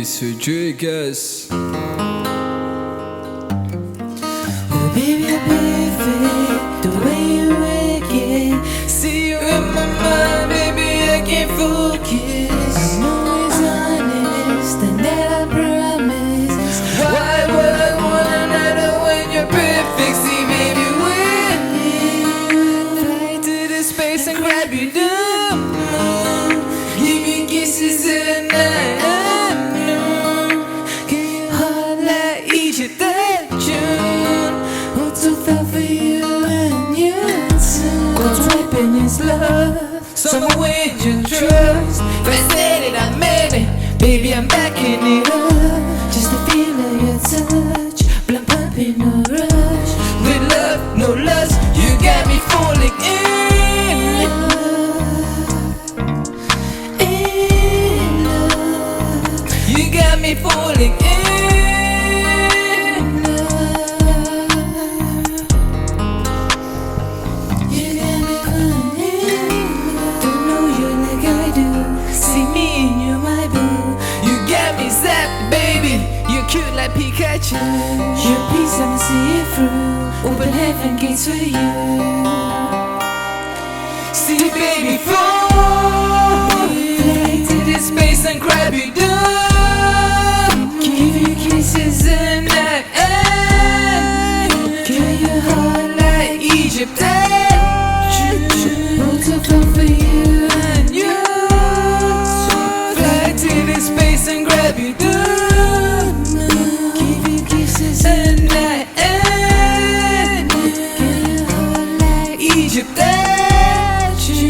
Itsrodrigues. Oh baby, you're perfect, the way you work it. See you in my mind, baby, I can't focus. I'm always honest, and that I promise. Why would I want another when you're perfect? See baby, when you fly to the space and grab you down, give me kisses at night. Love, someone with your trust. If I said it, I meant it. Baby, I'm backing it up. Just the feel of your touch, blood pumping, no rush. With love, no lust, you got me falling in love. You got me falling in. Cute like Pikachu, your piece I'ma see it through. Open heaven gates for you. See baby fall, fly to this space and grab you down. Give you kisses and night, carry your heart like Egypt. Want to fall for you and you. Fly to this space and grab you down. Egypt, that you